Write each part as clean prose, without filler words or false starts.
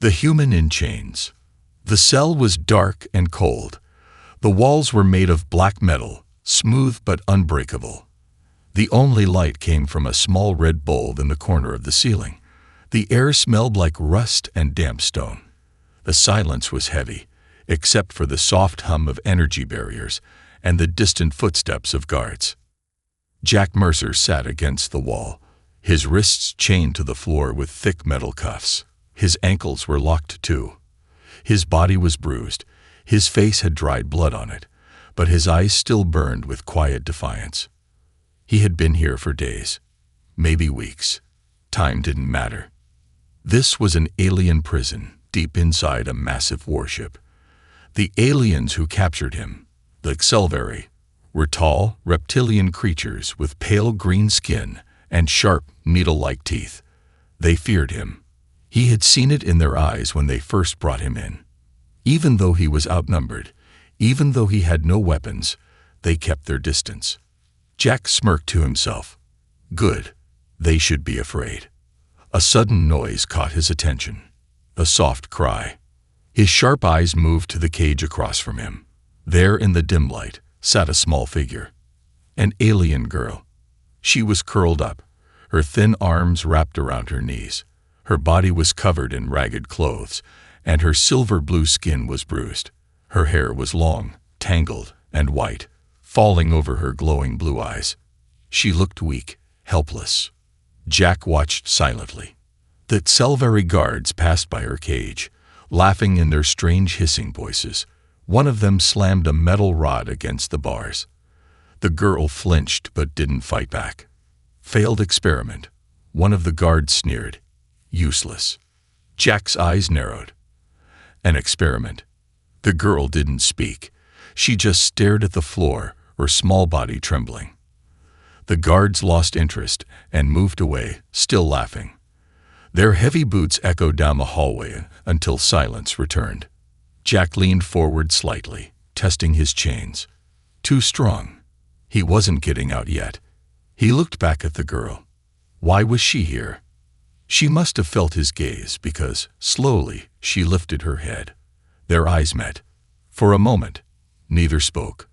The human in chains. The cell was dark and cold. The walls were made of black metal, smooth but unbreakable. The only light came from a small red bulb in the corner of the ceiling. The air smelled like rust and damp stone. The silence was heavy, except for the soft hum of energy barriers and the distant footsteps of guards. Jack Mercer sat against the wall, his wrists chained to the floor with thick metal cuffs. His ankles were locked too. His body was bruised. His face had dried blood on it, but his eyes still burned with quiet defiance. He had been here for days, maybe weeks. Time didn't matter. This was an alien prison deep inside a massive warship. The aliens who captured him, the Xelvari, were tall, reptilian creatures with pale green skin and sharp, needle-like teeth. They feared him. He had seen it in their eyes when they first brought him in. Even though he was outnumbered, even though he had no weapons, they kept their distance. Jack smirked to himself. Good. They should be afraid. A sudden noise caught his attention. A soft cry. His sharp eyes moved to the cage across from him. There in the dim light sat a small figure. An alien girl. She was curled up, her thin arms wrapped around her knees. Her body was covered in ragged clothes, and her silver-blue skin was bruised. Her hair was long, tangled, and white, falling over her glowing blue eyes. She looked weak, helpless. Jack watched silently. The Xelvari guards passed by her cage, laughing in their strange hissing voices. One of them slammed a metal rod against the bars. The girl flinched but didn't fight back. Failed experiment. One of the guards sneered. Useless. Jack's eyes narrowed. An experiment. The girl didn't speak. She just stared at the floor, her small body trembling. The guards lost interest and moved away, still laughing. Their heavy boots echoed down the hallway until silence returned. Jack leaned forward slightly, testing his chains. Too strong. He wasn't getting out yet. He looked back at the girl. Why was she here? She must have felt his gaze because, slowly, she lifted her head. Their eyes met. For a moment, neither spoke.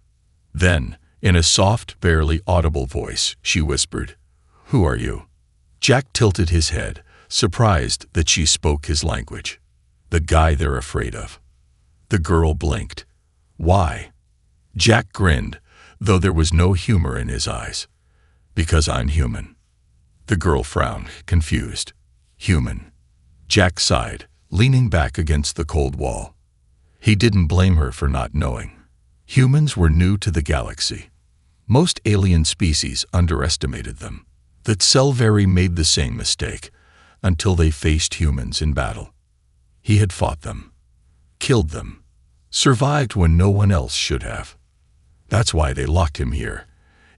Then, in a soft, barely audible voice, she whispered, "Who are you?" Jack tilted his head, surprised that she spoke his language. The guy they're afraid of. The girl blinked. Why? Jack grinned, though there was no humor in his eyes. Because I'm human. The girl frowned, confused. Human. Jack sighed, leaning back against the cold wall. He didn't blame her for not knowing. Humans were new to the galaxy. Most alien species underestimated them. The Xelvari made the same mistake, until they faced humans in battle. He had fought them, killed them, survived when no one else should have. That's why they locked him here,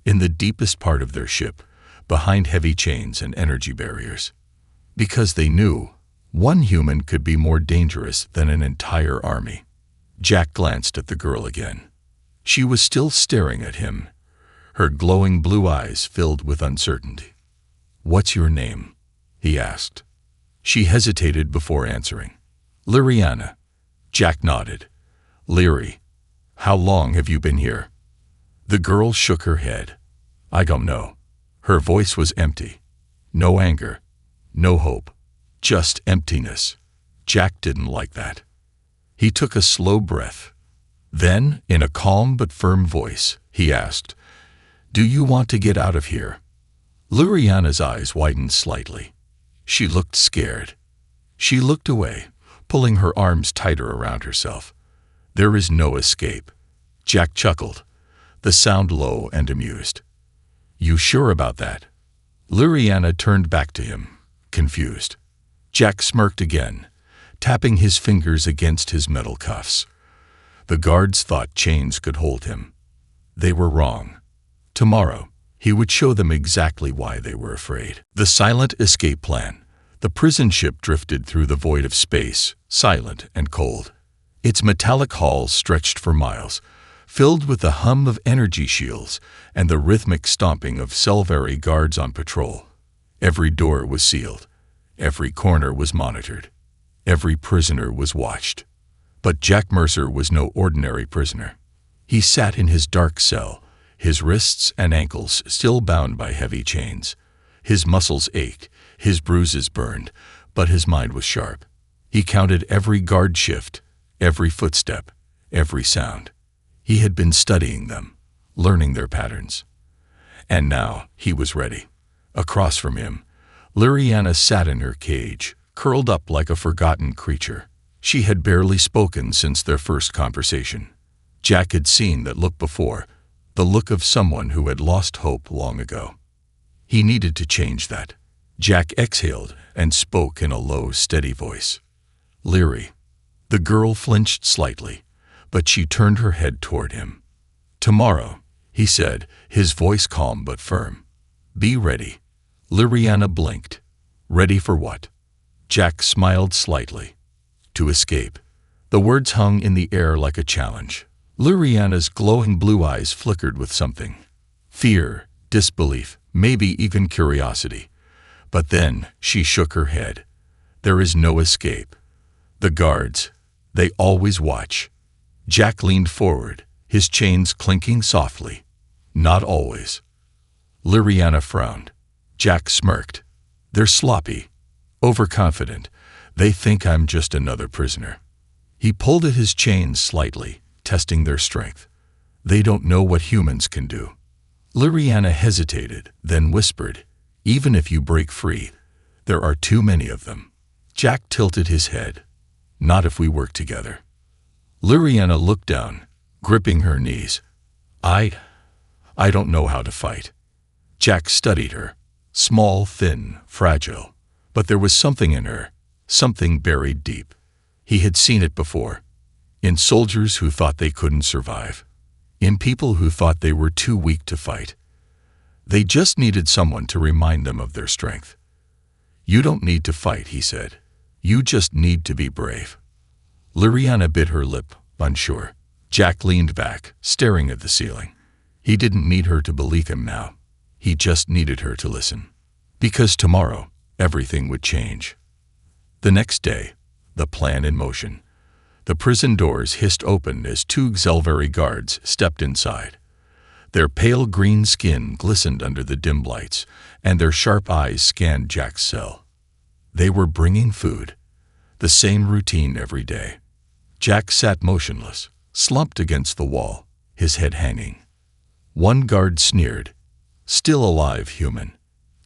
in the deepest part of their ship, behind heavy chains and energy barriers. Because they knew one human could be more dangerous than an entire army. Jack glanced at the girl again. She was still staring at him, her glowing blue eyes filled with uncertainty. "What's your name?" he asked. She hesitated before answering. "Liriana." Jack nodded. "Leary. How long have you been here?" The girl shook her head. "I don't know." Her voice was empty. No anger. No hope. Just emptiness. Jack didn't like that. He took a slow breath. Then, in a calm but firm voice, he asked, "Do you want to get out of here?" Luriana's eyes widened slightly. She looked scared. She looked away, pulling her arms tighter around herself. "There is no escape." Jack chuckled, the sound low and amused. "You sure about that?" Luriana turned back to him, confused. Jack smirked again, tapping his fingers against his metal cuffs. The guards thought chains could hold him. They were wrong. Tomorrow, he would show them exactly why they were afraid. The silent escape plan. The prison ship drifted through the void of space, silent and cold. Its metallic halls stretched for miles, filled with the hum of energy shields and the rhythmic stomping of Xelvari guards on patrol. Every door was sealed. Every corner was monitored. Every prisoner was watched. But Jack Mercer was no ordinary prisoner. He sat in his dark cell, his wrists and ankles still bound by heavy chains. His muscles ached, his bruises burned, but his mind was sharp. He counted every guard shift, every footstep, every sound. He had been studying them, learning their patterns. And now he was ready. Across from him, Liriana sat in her cage, curled up like a forgotten creature. She had barely spoken since their first conversation. Jack had seen that look before, the look of someone who had lost hope long ago. He needed to change that. Jack exhaled and spoke in a low, steady voice. "Leary." The girl flinched slightly, but she turned her head toward him. "Tomorrow," he said, his voice calm but firm. "Be ready." Liriana blinked. Ready for what? Jack smiled slightly. To escape. The words hung in the air like a challenge. Liriana's glowing blue eyes flickered with something. Fear, disbelief, maybe even curiosity. But then she shook her head. There is no escape. The guards, they always watch. Jack leaned forward, his chains clinking softly. Not always. Liriana frowned. Jack smirked. They're sloppy, overconfident. They think I'm just another prisoner. He pulled at his chains slightly, testing their strength. They don't know what humans can do. Liriana hesitated, then whispered, "Even if you break free, there are too many of them." Jack tilted his head. "Not if we work together." Liriana looked down, gripping her knees. I don't know how to fight." Jack studied her. Small, thin, fragile. But there was something in her, something buried deep. He had seen it before. In soldiers who thought they couldn't survive. In people who thought they were too weak to fight. They just needed someone to remind them of their strength. "You don't need to fight," he said. "You just need to be brave." Liriana bit her lip, unsure. Jack leaned back, staring at the ceiling. He didn't need her to believe him now. He just needed her to listen. Because tomorrow, everything would change. The next day, the plan in motion. The prison doors hissed open as two Xelvari guards stepped inside. Their pale green skin glistened under the dim lights, and their sharp eyes scanned Jack's cell. They were bringing food. The same routine every day. Jack sat motionless, slumped against the wall, his head hanging. One guard sneered. "Still alive, human."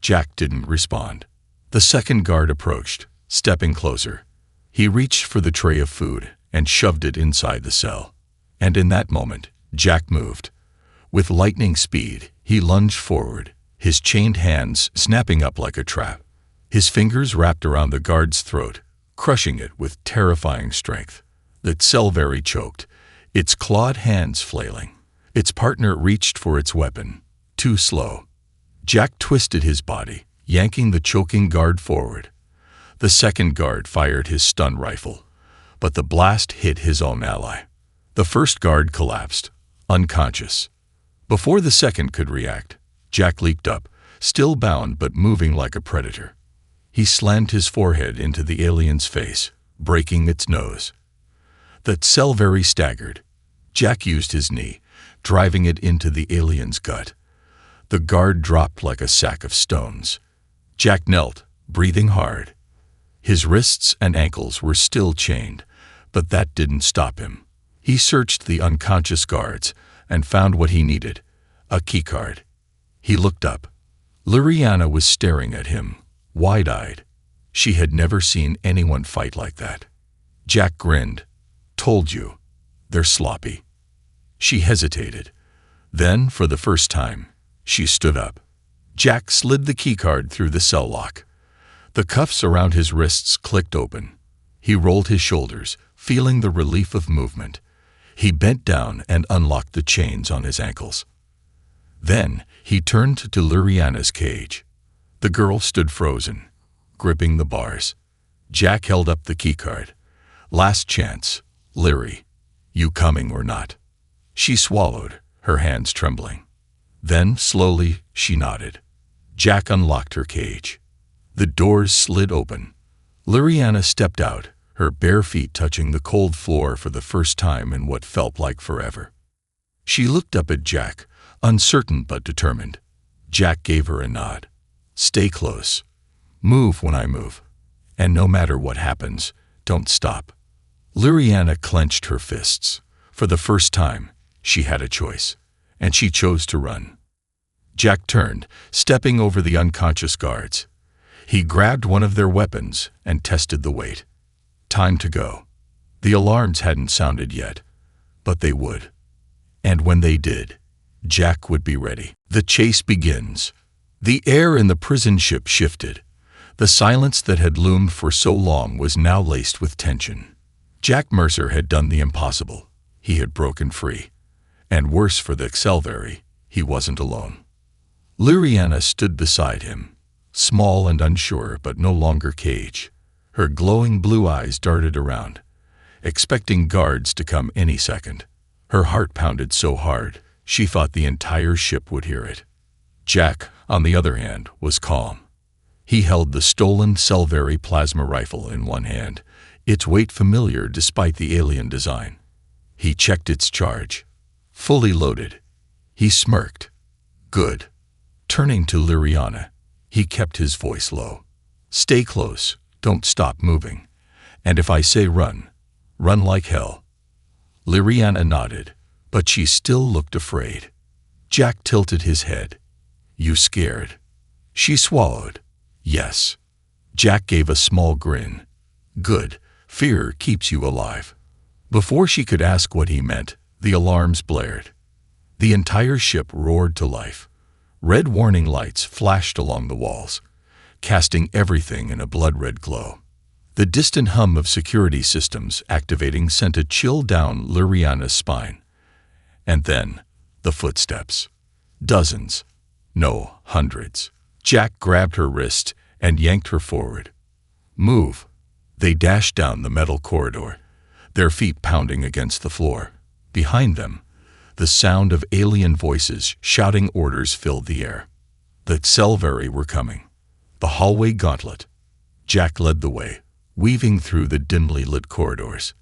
Jack didn't respond. The second guard approached, stepping closer. He reached for the tray of food and shoved it inside the cell. And in that moment, Jack moved. With lightning speed, he lunged forward, his chained hands snapping up like a trap. His fingers wrapped around the guard's throat, crushing it with terrifying strength. The Xelvari choked, its clawed hands flailing. Its partner reached for its weapon. Too slow. Jack twisted his body, yanking the choking guard forward. The second guard fired his stun rifle, but the blast hit his own ally. The first guard collapsed, unconscious. Before the second could react, Jack leaped up, still bound but moving like a predator. He slammed his forehead into the alien's face, breaking its nose. The Xelvari staggered. Jack used his knee, driving it into the alien's gut. The guard dropped like a sack of stones. Jack knelt, breathing hard. His wrists and ankles were still chained, but that didn't stop him. He searched the unconscious guards and found what he needed, a keycard. He looked up. Liriana was staring at him, wide-eyed. She had never seen anyone fight like that. Jack grinned. "Told you. They're sloppy." She hesitated. Then, for the first time, she stood up. Jack slid the keycard through the cell lock. The cuffs around his wrists clicked open. He rolled his shoulders, feeling the relief of movement. He bent down and unlocked the chains on his ankles. Then, he turned to Liriana's cage. The girl stood frozen, gripping the bars. Jack held up the keycard. "Last chance, Leary. You coming or not?" She swallowed, her hands trembling. Then, slowly, she nodded. Jack unlocked her cage. The doors slid open. Liriana stepped out, her bare feet touching the cold floor for the first time in what felt like forever. She looked up at Jack, uncertain but determined. Jack gave her a nod. "Stay close. Move when I move. And no matter what happens, don't stop." Liriana clenched her fists. For the first time, she had a choice, and she chose to run. Jack turned, stepping over the unconscious guards. He grabbed one of their weapons and tested the weight. Time to go. The alarms hadn't sounded yet, but they would. And when they did, Jack would be ready. The chase begins. The air in the prison ship shifted. The silence that had loomed for so long was now laced with tension. Jack Mercer had done the impossible. He had broken free. And worse for the HFY, he wasn't alone. Liriana stood beside him, small and unsure but no longer caged. Her glowing blue eyes darted around, expecting guards to come any second. Her heart pounded so hard, she thought the entire ship would hear it. Jack, on the other hand, was calm. He held the stolen HFY plasma rifle in one hand, its weight familiar despite the alien design. He checked its charge. Fully loaded. He smirked. Good. Turning to Liriana, he kept his voice low. "Stay close. Don't stop moving. And if I say run, run like hell." Liriana nodded, but she still looked afraid. Jack tilted his head. "You scared?" She swallowed. "Yes." Jack gave a small grin. "Good. Fear keeps you alive." Before she could ask what he meant, the alarms blared. The entire ship roared to life. Red warning lights flashed along the walls, casting everything in a blood-red glow. The distant hum of security systems activating sent a chill down Liriana's spine. And then, the footsteps. Dozens. No, hundreds. Jack grabbed her wrist and yanked her forward. "Move." They dashed down the metal corridor, their feet pounding against the floor. Behind them, the sound of alien voices shouting orders filled the air. The HFY were coming. The hallway gauntlet. Jack led the way, weaving through the dimly lit corridors.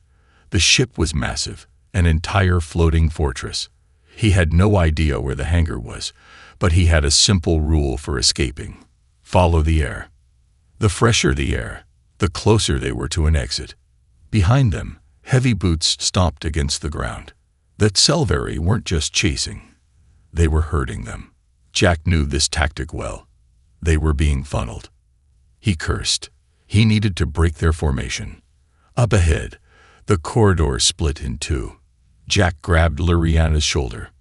The ship was massive, an entire floating fortress. He had no idea where the hangar was, but he had a simple rule for escaping. Follow the air. The fresher the air, the closer they were to an exit. Behind them, heavy boots stomped against the ground. The HFY weren't just chasing. They were hurting them. Jack knew this tactic well. They were being funneled. He cursed. He needed to break their formation. Up ahead, the corridor split in two. Jack grabbed Liriana's shoulder.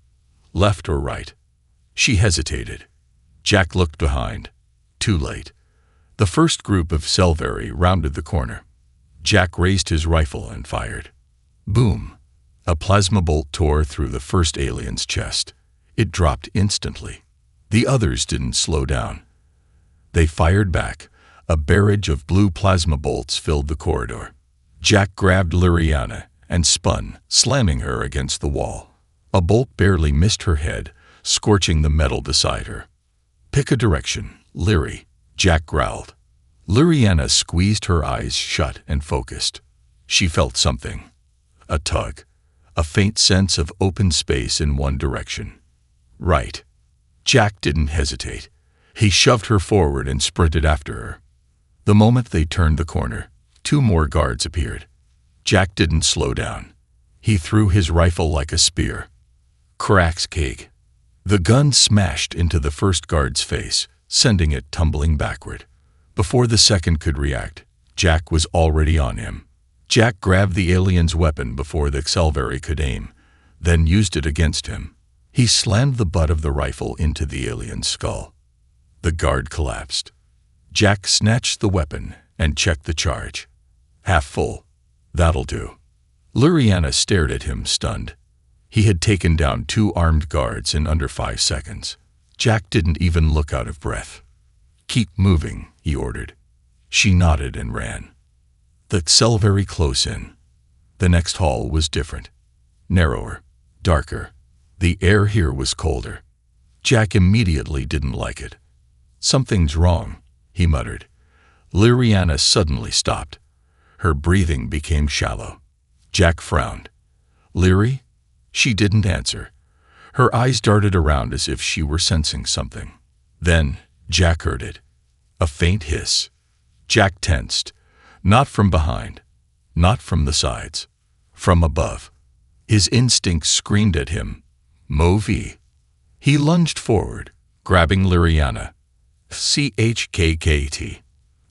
Left or right? She hesitated. Jack looked behind. Too late. The first group of HFY rounded the corner. Jack raised his rifle and fired. Boom! A plasma bolt tore through the first alien's chest. It dropped instantly. The others didn't slow down. They fired back. A barrage of blue plasma bolts filled the corridor. Jack grabbed Liriana and spun, slamming her against the wall. A bolt barely missed her head, scorching the metal beside her. "Pick a direction, Liri," Jack growled. Liriana squeezed her eyes shut and focused. She felt something. A tug. A faint sense of open space in one direction. Right. Jack didn't hesitate. He shoved her forward and sprinted after her. The moment they turned the corner, two more guards appeared. Jack didn't slow down. He threw his rifle like a spear. Cracks cake. The gun smashed into the first guard's face, sending it tumbling backward. Before the second could react, Jack was already on him. Jack grabbed the alien's weapon before the HFY could aim, then used it against him. He slammed the butt of the rifle into the alien's skull. The guard collapsed. Jack snatched the weapon and checked the charge. Half full. That'll do. Liriana stared at him, stunned. He had taken down two armed guards in under 5 seconds. Jack didn't even look out of breath. "Keep moving," he ordered. She nodded and ran. The HFY close in. The next hall was different. Narrower. Darker. The air here was colder. Jack immediately didn't like it. "Something's wrong," he muttered. Liriana suddenly stopped. Her breathing became shallow. Jack frowned. "Leary?" She didn't answer. Her eyes darted around as if she were sensing something. Then Jack heard it. A faint hiss. Jack tensed. Not from behind. Not from the sides. From above. His instincts screamed at him. Movi. He lunged forward, grabbing Liriana. CHKKT.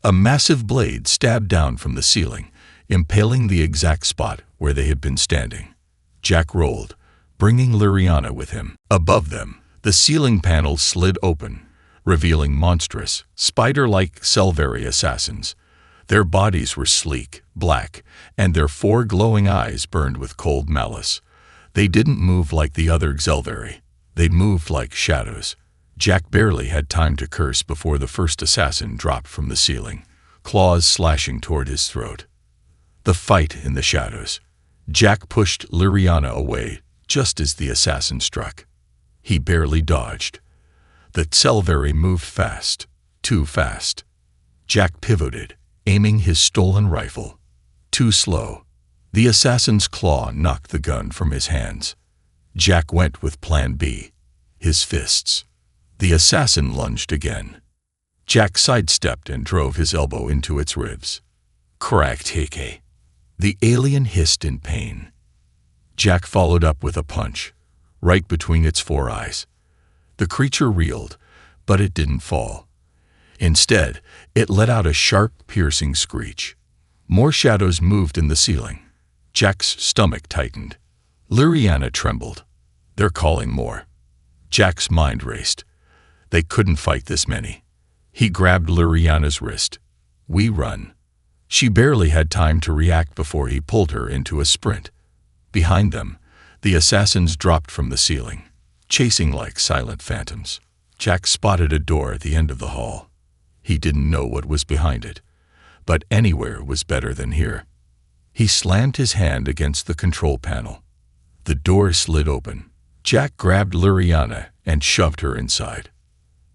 A massive blade stabbed down from the ceiling, impaling the exact spot where they had been standing. Jack rolled, bringing Liriana with him. Above them, the ceiling panel slid open, revealing monstrous, spider-like Selvari assassins. Their bodies were sleek, black, and their 4 glowing eyes burned with cold malice. They didn't move like the other Selvari. They moved like shadows. Jack barely had time to curse before the first assassin dropped from the ceiling, claws slashing toward his throat. The fight in the shadows. Jack pushed Liriana away just as the assassin struck. He barely dodged. The Selvari moved fast, too fast. Jack pivoted, aiming his stolen rifle. Too slow. The assassin's claw knocked the gun from his hands. Jack went with Plan B, his fists. The assassin lunged again. Jack sidestepped and drove his elbow into its ribs. Cracked Heke. The alien hissed in pain. Jack followed up with a punch, right between its 4 eyes. The creature reeled, but it didn't fall. Instead, it let out a sharp, piercing screech. More shadows moved in the ceiling. Jack's stomach tightened. Liriana trembled. They're calling more. Jack's mind raced. They couldn't fight this many. He grabbed Liriana's wrist. We run. She barely had time to react before he pulled her into a sprint. Behind them, the assassins dropped from the ceiling, chasing like silent phantoms. Jack spotted a door at the end of the hall. He didn't know what was behind it, but anywhere was better than here. He slammed his hand against the control panel. The door slid open. Jack grabbed Liriana and shoved her inside.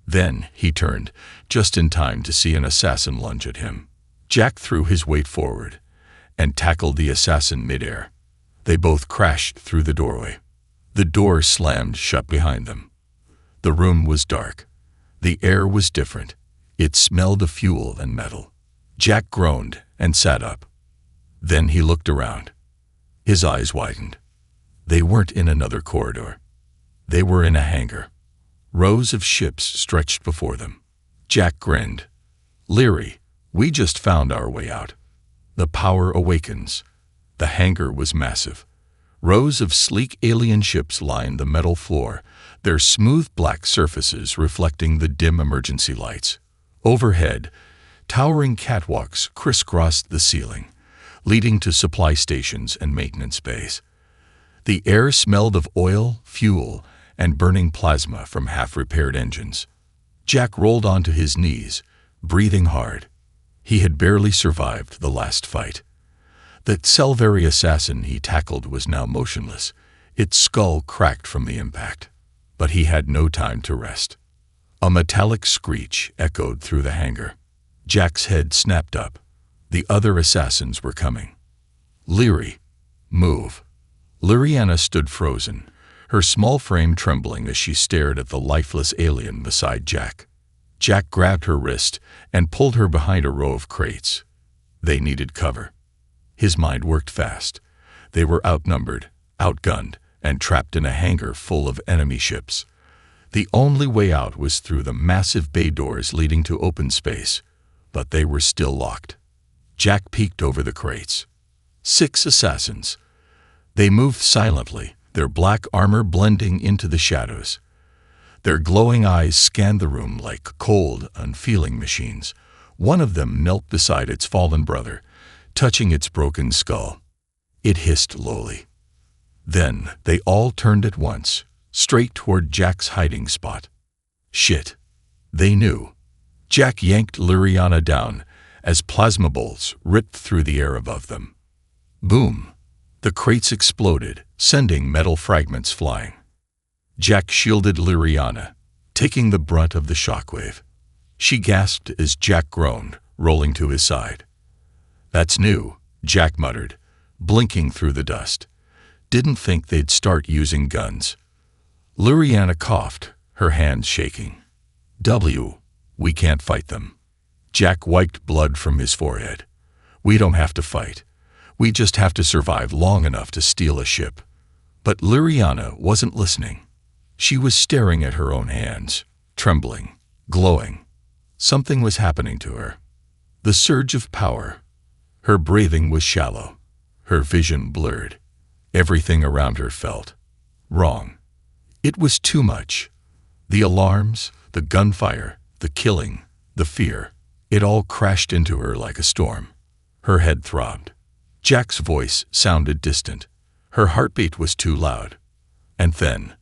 Then he turned, just in time to see an assassin lunge at him. Jack threw his weight forward and tackled the assassin midair. They both crashed through the doorway. The door slammed shut behind them. The room was dark. The air was different. It smelled of fuel and metal. Jack groaned and sat up. Then he looked around. His eyes widened. They weren't in another corridor. They were in a hangar. Rows of ships stretched before them. Jack grinned. Leary, we just found our way out. The power awakens. The hangar was massive. Rows of sleek alien ships lined the metal floor, their smooth black surfaces reflecting the dim emergency lights. Overhead, towering catwalks crisscrossed the ceiling, leading to supply stations and maintenance bays. The air smelled of oil, fuel, and burning plasma from half-repaired engines. Jack rolled onto his knees, breathing hard. He had barely survived the last fight. The Selvari assassin he tackled was now motionless, its skull cracked from the impact. But he had no time to rest. A metallic screech echoed through the hangar. Jack's head snapped up. The other assassins were coming. Leary, move. Liriana stood frozen, her small frame trembling as she stared at the lifeless alien beside Jack. Jack grabbed her wrist and pulled her behind a row of crates. They needed cover. His mind worked fast. They were outnumbered, outgunned, and trapped in a hangar full of enemy ships. The only way out was through the massive bay doors leading to open space, but they were still locked. Jack peeked over the crates. 6 assassins. They moved silently, their black armor blending into the shadows. Their glowing eyes scanned the room like cold, unfeeling machines. One of them knelt beside its fallen brother, touching its broken skull. It hissed lowly. Then they all turned at once, straight toward Jack's hiding spot. Shit. They knew. Jack yanked Liriana down as plasma bolts ripped through the air above them. Boom. The crates exploded, sending metal fragments flying. Jack shielded Liriana, taking the brunt of the shockwave. She gasped as Jack groaned, rolling to his side. That's new, Jack muttered, blinking through the dust. Didn't think they'd start using guns. Luriana coughed, her hands shaking. We can't fight them. Jack wiped blood from his forehead. We don't have to fight. We just have to survive long enough to steal a ship. But Luriana wasn't listening. She was staring at her own hands, trembling, glowing. Something was happening to her. The surge of power. Her breathing was shallow. Her vision blurred. Everything around her felt wrong. It was too much. The alarms, the gunfire, the killing, the fear. It all crashed into her like a storm. Her head throbbed. Jack's voice sounded distant. Her heartbeat was too loud. And then,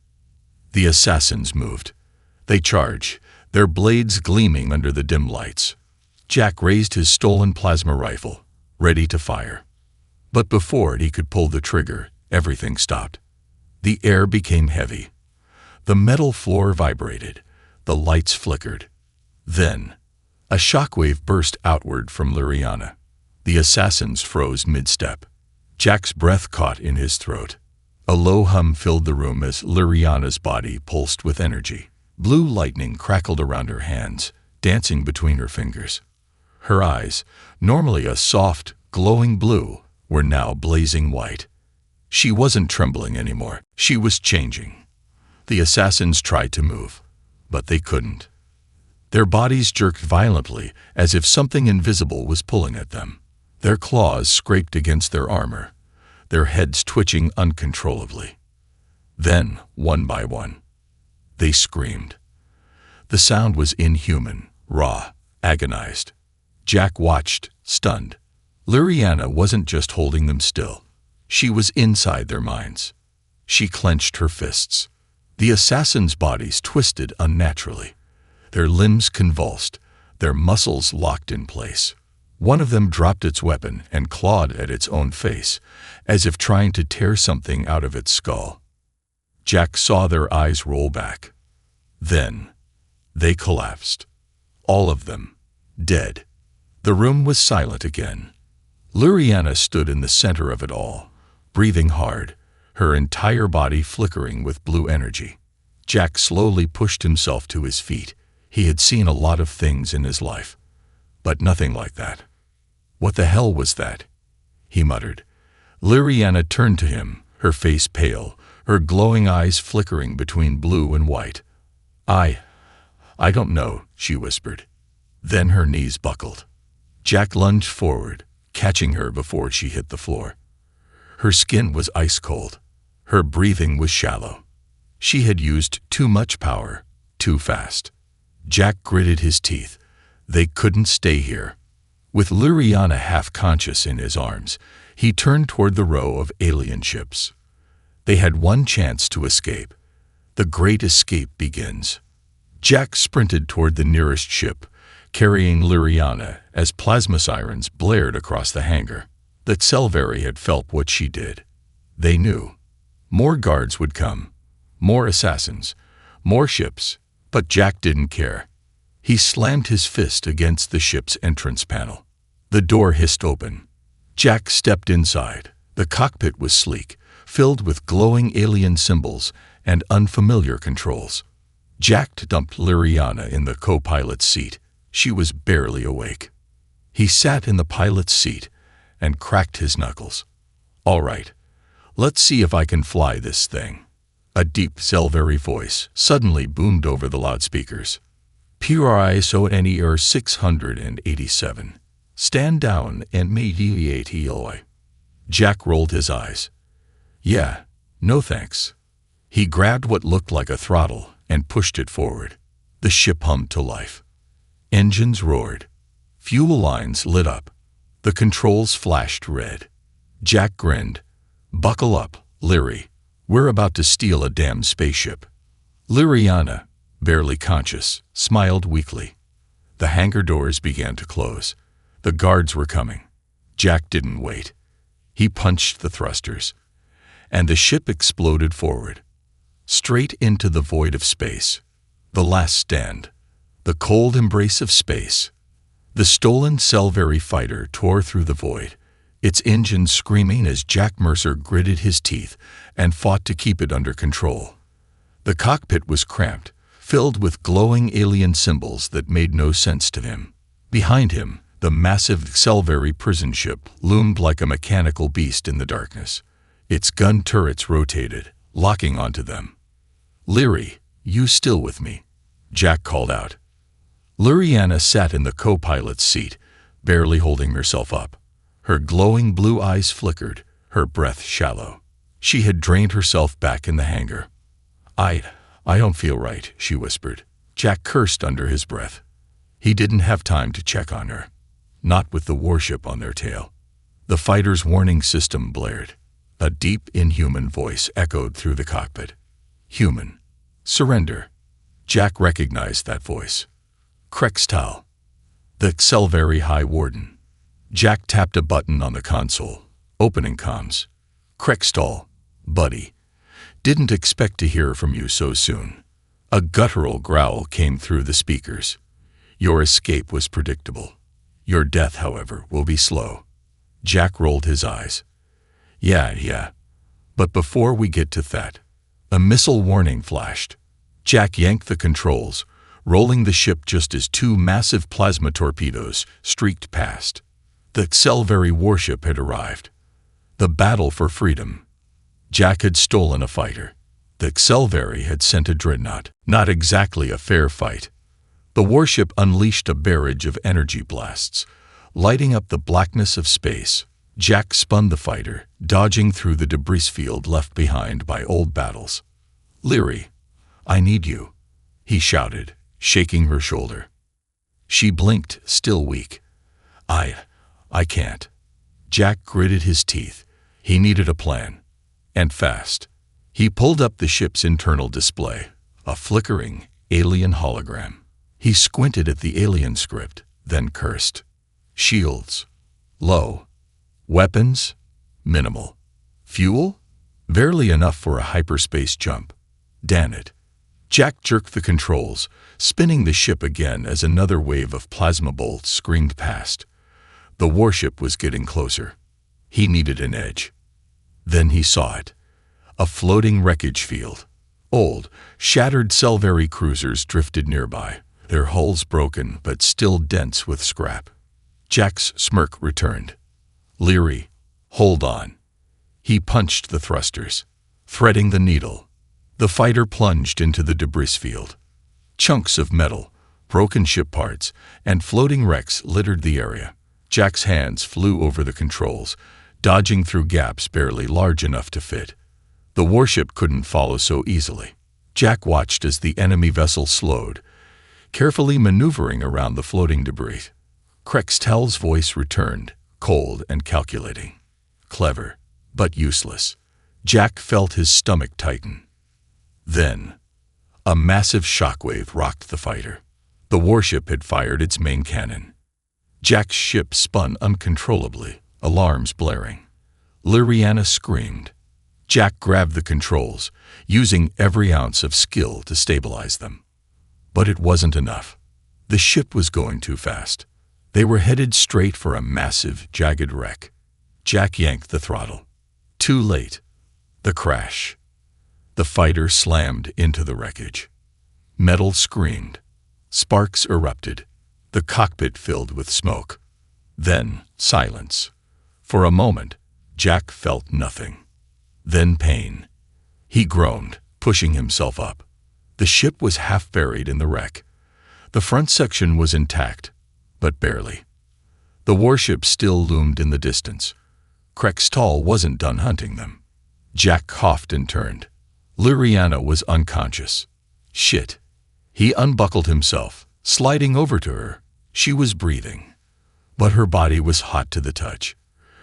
the assassins moved. They charged, their blades gleaming under the dim lights. Jack raised his stolen plasma rifle, ready to fire. But before he could pull the trigger, everything stopped. The air became heavy. The metal floor vibrated. The lights flickered. Then, a shockwave burst outward from Luriana. The assassins froze mid-step. Jack's breath caught in his throat. A low hum filled the room as Luriana's body pulsed with energy. Blue lightning crackled around her hands, dancing between her fingers. Her eyes, normally a soft, glowing blue, were now blazing white. She wasn't trembling anymore. She was changing. The assassins tried to move, but they couldn't. Their bodies jerked violently as if something invisible was pulling at them. Their claws scraped against their armor, their heads twitching uncontrollably. Then, one by one, they screamed. The sound was inhuman, raw, agonized. Jack watched, stunned. Luriana wasn't just holding them still. She was inside their minds. She clenched her fists. The assassins' bodies twisted unnaturally. Their limbs convulsed, their muscles locked in place. One of them dropped its weapon and clawed at its own face, as if trying to tear something out of its skull. Jack saw their eyes roll back. Then, they collapsed. All of them, dead. The room was silent again. Luriana stood in the center of it all, breathing hard, her entire body flickering with blue energy. Jack slowly pushed himself to his feet. He had seen a lot of things in his life, but nothing like that. What the hell was that? He muttered. Luriana turned to him, her face pale, her glowing eyes flickering between blue and white. I don't know, she whispered. Then her knees buckled. Jack lunged forward, catching her before she hit the floor. Her skin was ice cold. Her breathing was shallow. She had used too much power, too fast. Jack gritted his teeth. They couldn't stay here. With Luriana half-conscious in his arms, he turned toward the row of alien ships. They had one chance to escape. The great escape begins. Jack sprinted toward the nearest ship, carrying Luriana as plasma sirens blared across the hangar. The Selvari had felt what she did. They knew. More guards would come. More assassins. More ships. But Jack didn't care. He slammed his fist against the ship's entrance panel. The door hissed open. Jack stepped inside. The cockpit was sleek, filled with glowing alien symbols and unfamiliar controls. Jack dumped Luriana in the co-pilot's seat. She was barely awake. He sat in the pilot's seat and cracked his knuckles. All right, let's see if I can fly this thing. A deep Selvari voice suddenly boomed over the loudspeakers. PRISO 687. Stand down and mediate Eloi. Jack rolled his eyes. Yeah, no thanks. He grabbed what looked like a throttle and pushed it forward. The ship hummed to life. Engines roared. Fuel lines lit up. The controls flashed red. Jack grinned. Buckle up, Leary. We're about to steal a damn spaceship. Luriana, barely conscious, smiled weakly. The hangar doors began to close. The guards were coming. Jack didn't wait. He punched the thrusters, and the ship exploded forward, straight into the void of space. The last stand. The cold embrace of space. The stolen Selvari fighter tore through the void, its engine screaming as Jack Mercer gritted his teeth and fought to keep it under control. The cockpit was cramped, filled with glowing alien symbols that made no sense to him. Behind him, the massive Xelvari prison ship loomed like a mechanical beast in the darkness. Its gun turrets rotated, locking onto them. "Leary, you still with me?" Jack called out. Luriana sat in the co-pilot's seat, barely holding herself up. Her glowing blue eyes flickered, her breath shallow. She had drained herself back in the hangar. I don't feel right," she whispered. Jack cursed under his breath. He didn't have time to check on her. Not with the warship on their tail. The fighter's warning system blared. A deep, inhuman voice echoed through the cockpit. "Human. Surrender." Jack recognized that voice. Krextal, the Xelvari High Warden. Jack tapped a button on the console, opening comms. "Krextal, buddy. Didn't expect to hear from you so soon." A guttural growl came through the speakers. "Your escape was predictable. Your death, however, will be slow." Jack rolled his eyes. Yeah. But before we get to that, a missile warning flashed. Jack yanked the controls, rolling the ship just as two massive plasma torpedoes streaked past. The Xelvari warship had arrived. The battle for freedom. Jack had stolen a fighter. The Xelvari had sent a dreadnought. Not exactly a fair fight. The warship unleashed a barrage of energy blasts, lighting up the blackness of space. Jack spun the fighter, dodging through the debris field left behind by old battles. "Leary, I need you," he shouted, shaking her shoulder. She blinked, still weak. I can't." Jack gritted his teeth. He needed a plan. And fast. He pulled up the ship's internal display, a flickering, alien hologram. He squinted at the alien script, then cursed. Shields. Low. Weapons. Minimal. Fuel? Barely enough for a hyperspace jump. Damn it. Jack jerked the controls, spinning the ship again as another wave of plasma bolts screamed past. The warship was getting closer. He needed an edge. Then he saw it. A floating wreckage field. Old, shattered Xelvari cruisers drifted nearby, their hulls broken but still dense with scrap. Jack's smirk returned. "Leary, hold on." He punched the thrusters, threading the needle. The fighter plunged into the debris field. Chunks of metal, broken ship parts, and floating wrecks littered the area. Jack's hands flew over the controls, dodging through gaps barely large enough to fit. The warship couldn't follow so easily. Jack watched as the enemy vessel slowed, carefully maneuvering around the floating debris. Krextal's voice returned, cold and calculating. Clever, but useless. Jack felt his stomach tighten. Then, a massive shockwave rocked the fighter. The warship had fired its main cannon. Jack's ship spun uncontrollably, alarms blaring. Liriana screamed. Jack grabbed the controls, using every ounce of skill to stabilize them. But it wasn't enough. The ship was going too fast. They were headed straight for a massive, jagged wreck. Jack yanked the throttle. Too late. The crash. The fighter slammed into the wreckage. Metal screamed. Sparks erupted. The cockpit filled with smoke. Then silence. For a moment, Jack felt nothing. Then pain. He groaned, pushing himself up. The ship was half buried in the wreck. The front section was intact, but barely. The warship still loomed in the distance. Krextal wasn't done hunting them. Jack coughed and turned. Liriana was unconscious. Shit. He unbuckled himself, sliding over to her. She was breathing, but her body was hot to the touch.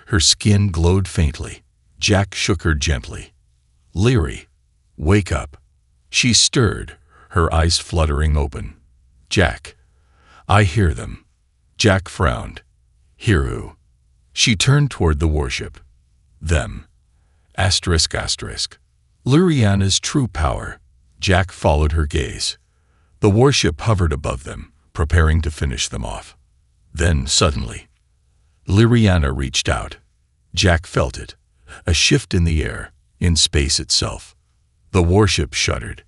Her skin glowed faintly. Jack shook her gently. "Leary, wake up." She stirred, her eyes fluttering open. "Jack, I hear them." Jack frowned. "Hear who?" She turned toward the warship. "Them." Asterisk. Liriana's true power. Jack followed her gaze. The warship hovered above them, preparing to finish them off. Then, suddenly, Liriana reached out. Jack felt it, a shift in the air, in space itself. The warship shuddered.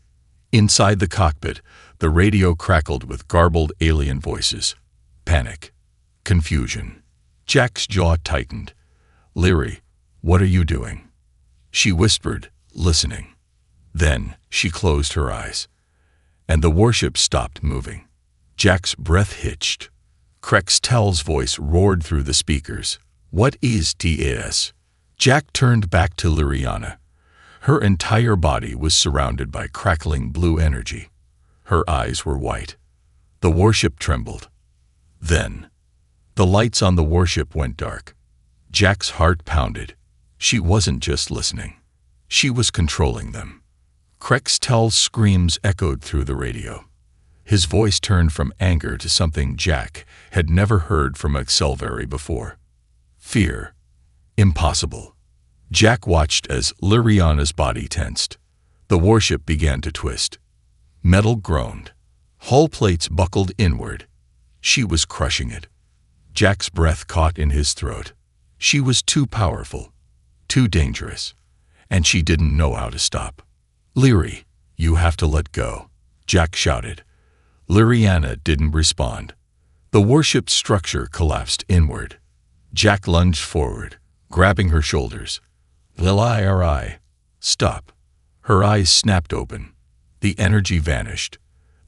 Inside the cockpit, the radio crackled with garbled alien voices. Panic. Confusion. Jack's jaw tightened. "Leary, what are you doing?" She whispered, listening. Then she closed her eyes, and the warship stopped moving. Jack's breath hitched. Krextel's voice roared through the speakers. "What is TAS?" Jack turned back to Liriana. Her entire body was surrounded by crackling blue energy. Her eyes were white. The warship trembled. Then, the lights on the warship went dark. Jack's heart pounded. She wasn't just listening. She was controlling them. Krextel's screams echoed through the radio. His voice turned from anger to something Jack had never heard from Accelvari before. Fear. Impossible. Jack watched as Liriana's body tensed. The warship began to twist. Metal groaned. Hull plates buckled inward. She was crushing it. Jack's breath caught in his throat. She was too powerful, too dangerous, and she didn't know how to stop. "Leary, you have to let go," Jack shouted. Liriana didn't respond. The warship's structure collapsed inward. Jack lunged forward, grabbing her shoulders. "Liri, stop." Her eyes snapped open. The energy vanished.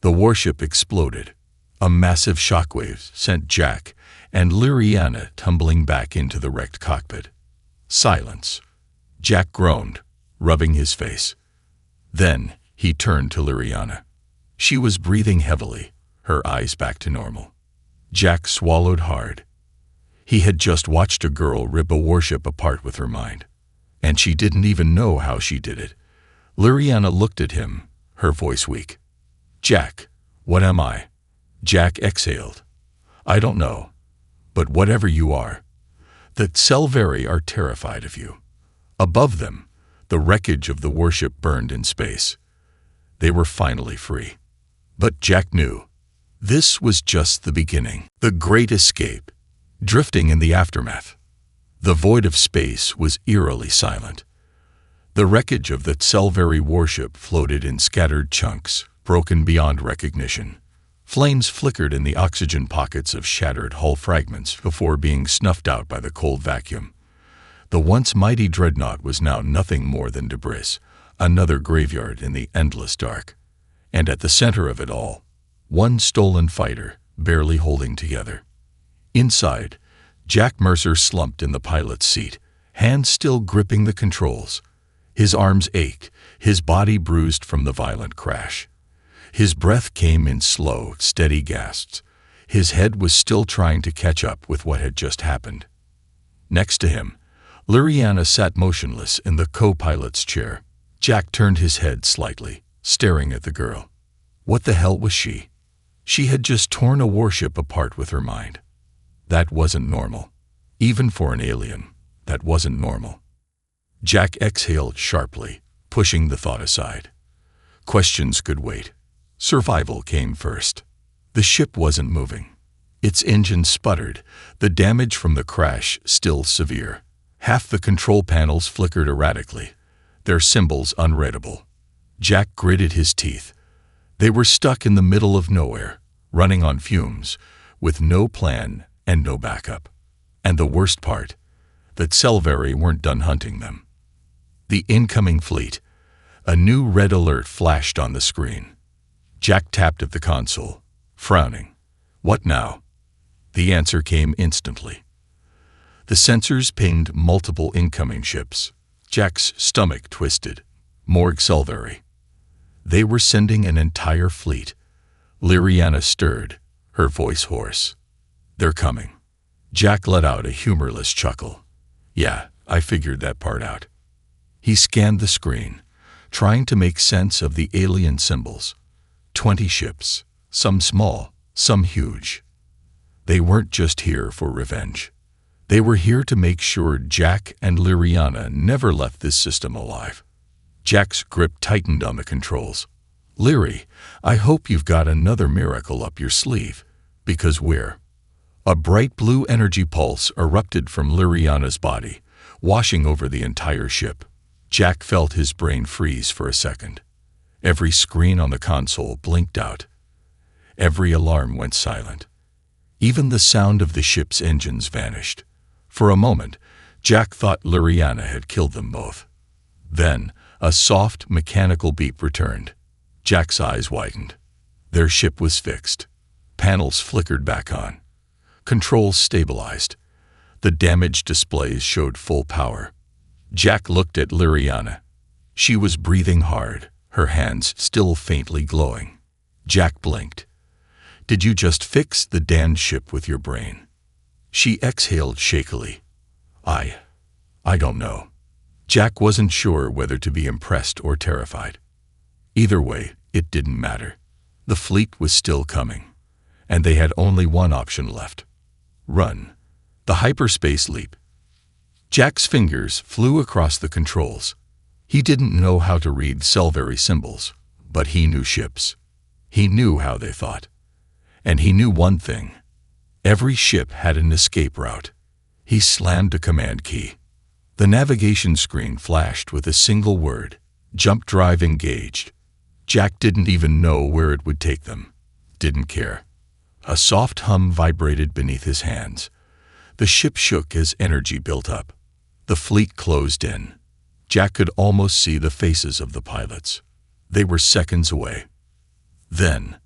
The warship exploded. A massive shockwave sent Jack and Liriana tumbling back into the wrecked cockpit. Silence. Jack groaned, rubbing his face. Then he turned to Liriana. She was breathing heavily, her eyes back to normal. Jack swallowed hard. He had just watched a girl rip a warship apart with her mind, and she didn't even know how she did it. Liriana looked at him, her voice weak. "Jack, what am I?" Jack exhaled. "I don't know, but whatever you are, the Accelvari are terrified of you." Above them, the wreckage of the warship burned in space. They were finally free. But Jack knew. This was just the beginning. The great escape, drifting in the aftermath. The void of space was eerily silent. The wreckage of the Accelvari warship floated in scattered chunks, broken beyond recognition. Flames flickered in the oxygen pockets of shattered hull fragments before being snuffed out by the cold vacuum. The once mighty dreadnought was now nothing more than debris, another graveyard in the endless dark. And at the center of it all, one stolen fighter, barely holding together. Inside, Jack Mercer slumped in the pilot's seat, hands still gripping the controls. His arms ached, his body bruised from the violent crash. His breath came in slow, steady gasps. His head was still trying to catch up with what had just happened. Next to him, Liriana sat motionless in the co-pilot's chair. Jack turned his head slightly, staring at the girl. What the hell was she? She had just torn a warship apart with her mind. That wasn't normal. Even for an alien, that wasn't normal. Jack exhaled sharply, pushing the thought aside. Questions could wait. Survival came first. The ship wasn't moving. Its engine sputtered, the damage from the crash still severe. Half the control panels flickered erratically, their symbols unreadable. Jack gritted his teeth. They were stuck in the middle of nowhere, running on fumes, with no plan and no backup. And the worst part, that Accelvari weren't done hunting them. The incoming fleet. A new red alert flashed on the screen. Jack tapped at the console, frowning. What now? The answer came instantly. The sensors pinged multiple incoming ships. Jack's stomach twisted. More Accelvari. They were sending an entire fleet. Liriana stirred, her voice hoarse. They're coming. Jack let out a humorless chuckle. Yeah, I figured that part out. He scanned the screen, trying to make sense of the alien symbols. 20 ships, some small, some huge. They weren't just here for revenge. They were here to make sure Jack and Liriana never left this system alive. Jack's grip tightened on the controls. Leary, I hope you've got another miracle up your sleeve, because we're... A bright blue energy pulse erupted from Liriana's body, washing over the entire ship. Jack felt his brain freeze for a second. Every screen on the console blinked out. Every alarm went silent. Even the sound of the ship's engines vanished. For a moment, Jack thought Liriana had killed them both. Then, a soft, mechanical beep returned. Jack's eyes widened. Their ship was fixed. Panels flickered back on. Controls stabilized. The damaged displays showed full power. Jack looked at Liriana. She was breathing hard, her hands still faintly glowing. Jack blinked. "Did you just fix the damned ship with your brain?" She exhaled shakily. I don't know." Jack wasn't sure whether to be impressed or terrified. Either way, it didn't matter. The fleet was still coming, and they had only one option left. Run. The hyperspace leap. Jack's fingers flew across the controls. He didn't know how to read Selvari symbols, but he knew ships. He knew how they thought. And he knew one thing. Every ship had an escape route. He slammed a command key. The navigation screen flashed with a single word: jump drive engaged. Jack didn't even know where it would take them. Didn't care. A soft hum vibrated beneath his hands. The ship shook as energy built up. The fleet closed in. Jack could almost see the faces of the pilots. They were seconds away. Then,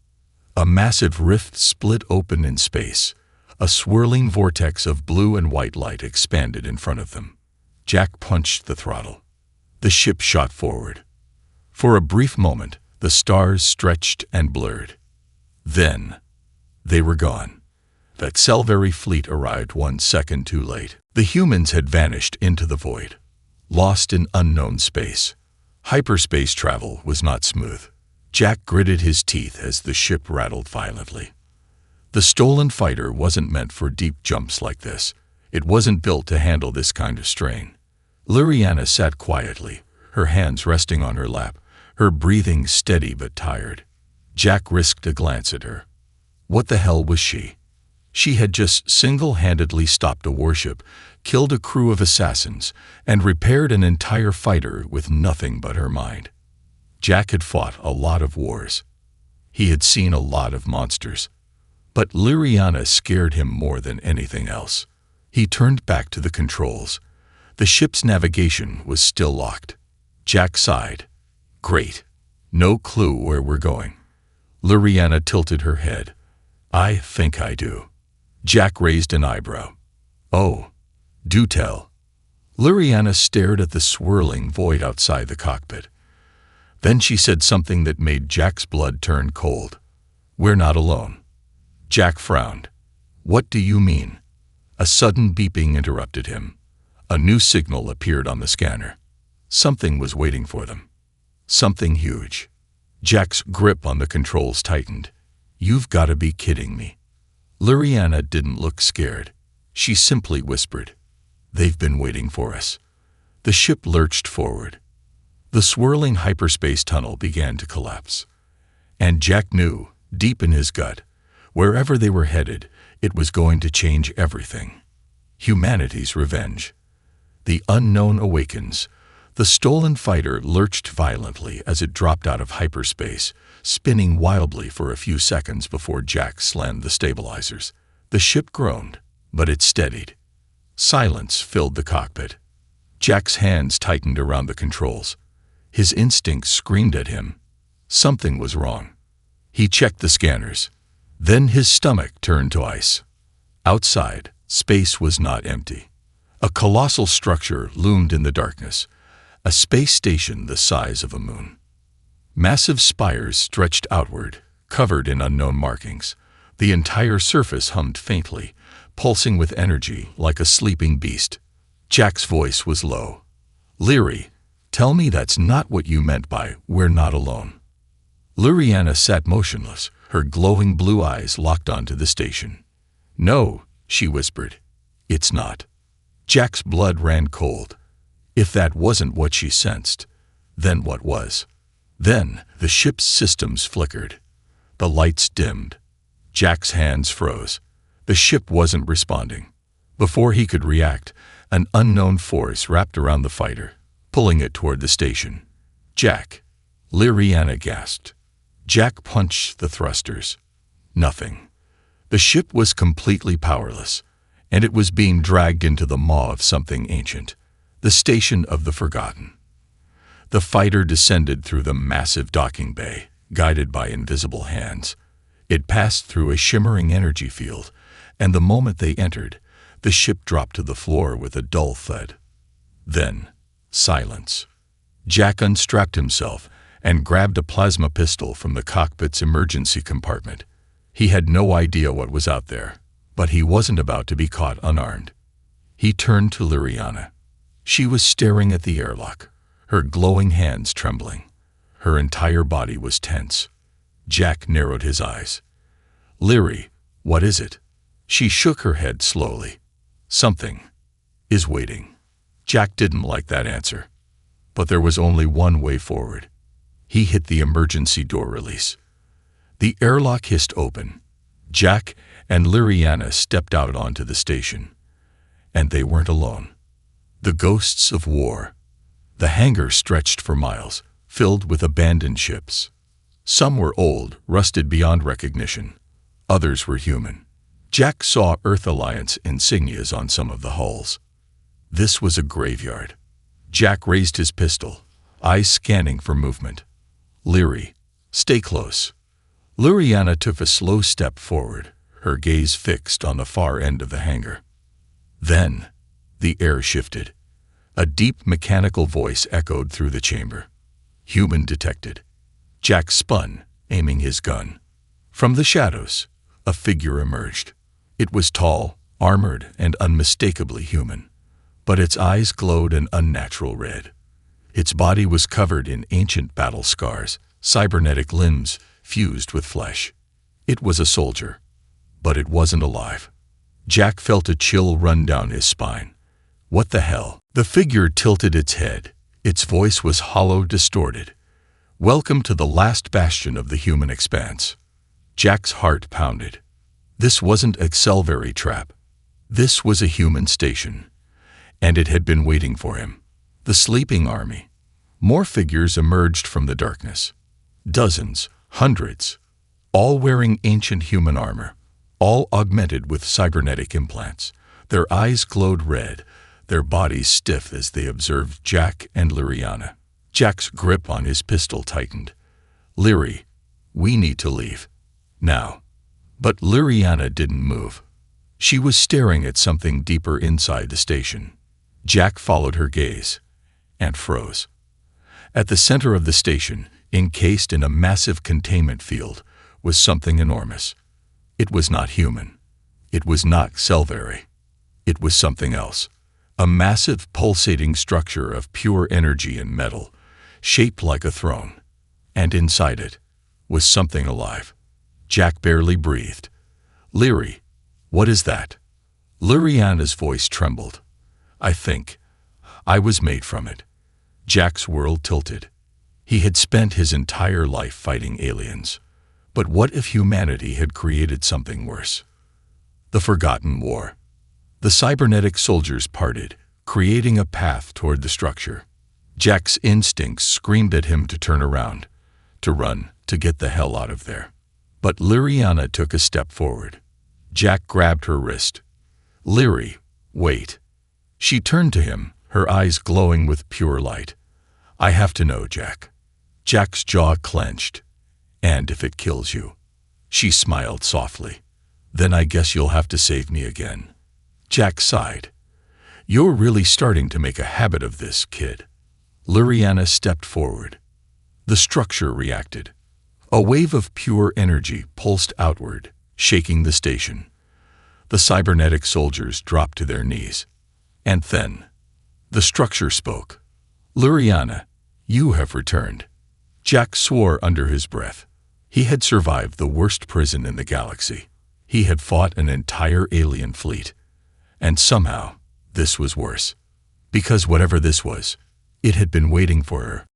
a massive rift split open in space. A swirling vortex of blue and white light expanded in front of them. Jack punched the throttle. The ship shot forward. For a brief moment, the stars stretched and blurred. Then, they were gone. That Selvari fleet arrived 1 second too late. The humans had vanished into the void, lost in unknown space. Hyperspace travel was not smooth. Jack gritted his teeth as the ship rattled violently. The stolen fighter wasn't meant for deep jumps like this. It wasn't built to handle this kind of strain. Liriana sat quietly, her hands resting on her lap, her breathing steady but tired. Jack risked a glance at her. What the hell was she? She had just single-handedly stopped a warship, killed a crew of assassins, and repaired an entire fighter with nothing but her mind. Jack had fought a lot of wars. He had seen a lot of monsters. But Liriana scared him more than anything else. He turned back to the controls. The ship's navigation was still locked. Jack sighed. Great. No clue where we're going. Liriana tilted her head. I think I do. Jack raised an eyebrow. Oh, do tell. Liriana stared at the swirling void outside the cockpit. Then she said something that made Jack's blood turn cold. We're not alone. Jack frowned. What do you mean? A sudden beeping interrupted him. A new signal appeared on the scanner. Something was waiting for them. Something huge. Jack's grip on the controls tightened. You've got to be kidding me. Liriana didn't look scared. She simply whispered, They've been waiting for us. The ship lurched forward. The swirling hyperspace tunnel began to collapse. And Jack knew, deep in his gut, wherever they were headed, it was going to change everything. Humanity's revenge. The unknown awakens. The stolen fighter lurched violently as it dropped out of hyperspace, spinning wildly for a few seconds before Jack slammed the stabilizers. The ship groaned, but it steadied. Silence filled the cockpit. Jack's hands tightened around the controls. His instincts screamed at him. Something was wrong. He checked the scanners. Then his stomach turned to ice. Outside, space was not empty. A colossal structure loomed in the darkness, a space station the size of a moon. Massive spires stretched outward, covered in unknown markings. The entire surface hummed faintly, pulsing with energy like a sleeping beast. Jack's voice was low. Leary, tell me that's not what you meant by "we're not alone." Liriana sat motionless, her glowing blue eyes locked onto the station. No, she whispered. It's not. Jack's blood ran cold. If that wasn't what she sensed, then what was? Then the ship's systems flickered. The lights dimmed. Jack's hands froze. The ship wasn't responding. Before he could react, An unknown force wrapped around the fighter, pulling it toward the station. "Jack!" Liriana gasped. Jack punched the thrusters. Nothing. The ship was completely powerless, and it was being dragged into the maw of something ancient, the Station of the Forgotten. The fighter descended through the massive docking bay, guided by invisible hands. It passed through a shimmering energy field, and the moment they entered, the ship dropped to the floor with a dull thud. Then, silence. Jack unstrapped himself and grabbed a plasma pistol from the cockpit's emergency compartment. He had no idea what was out there, but he wasn't about to be caught unarmed. He turned to Liriana. She was staring at the airlock, her glowing hands trembling. Her entire body was tense. Jack narrowed his eyes. "Liri, what is it?" She shook her head slowly. "Something is waiting." Jack didn't like that answer, but there was only one way forward. He hit the emergency door release. The airlock hissed open. Jack and Liriana stepped out onto the station. And they weren't alone. The ghosts of war. The hangar stretched for miles, filled with abandoned ships. Some were old, rusted beyond recognition. Others were human. Jack saw Earth Alliance insignias on some of the hulls. This was a graveyard. Jack raised his pistol, eyes scanning for movement. "Liri, stay close." Liriana took a slow step forward, her gaze fixed on the far end of the hangar. Then, the air shifted. A deep mechanical voice echoed through the chamber. "Human detected." Jack spun, aiming his gun. From the shadows, a figure emerged. It was tall, armored, and unmistakably human, but its eyes glowed an unnatural red. Its body was covered in ancient battle scars, cybernetic limbs fused with flesh. It was a soldier, but it wasn't alive. Jack felt a chill run down his spine. "What the hell?" The figure tilted its head. Its voice was hollow, distorted. "Welcome to the last bastion of the human expanse." Jack's heart pounded. This wasn't a Selvari trap. This was a human station, and it had been waiting for him. The sleeping army. More figures emerged from the darkness. Dozens, hundreds, all wearing ancient human armor, all augmented with cybernetic implants. Their eyes glowed red, their bodies stiff as they observed Jack and Liriana. Jack's grip on his pistol tightened. "Liri, we need to leave. Now." But Liriana didn't move. She was staring at something deeper inside the station. Jack followed her gaze and froze. At the center of the station, encased in a massive containment field, was something enormous. It was not human. It was not Selvari. It was something else. A massive, pulsating structure of pure energy and metal, shaped like a throne. And inside it was something alive. Jack barely breathed. "Liri, what is that?" Liriana's voice trembled. "I think I was made from it." Jack's world tilted. He had spent his entire life fighting aliens. But what if humanity had created something worse? The Forgotten War. The cybernetic soldiers parted, creating a path toward the structure. Jack's instincts screamed at him to turn around, to run, to get the hell out of there. But Liriana took a step forward. Jack grabbed her wrist. "Liri, wait." She turned to him, her eyes glowing with pure light. "I have to know, Jack." Jack's jaw clenched. "And if it kills you?" She smiled softly. "Then I guess you'll have to save me again." Jack sighed. "You're really starting to make a habit of this, kid." Liriana stepped forward. The structure reacted. A wave of pure energy pulsed outward, shaking the station. The cybernetic soldiers dropped to their knees. And then, the structure spoke. "Liriana, you have returned." Jack swore under his breath. He had survived the worst prison in the galaxy. He had fought an entire alien fleet. And somehow, this was worse. Because whatever this was, it had been waiting for her.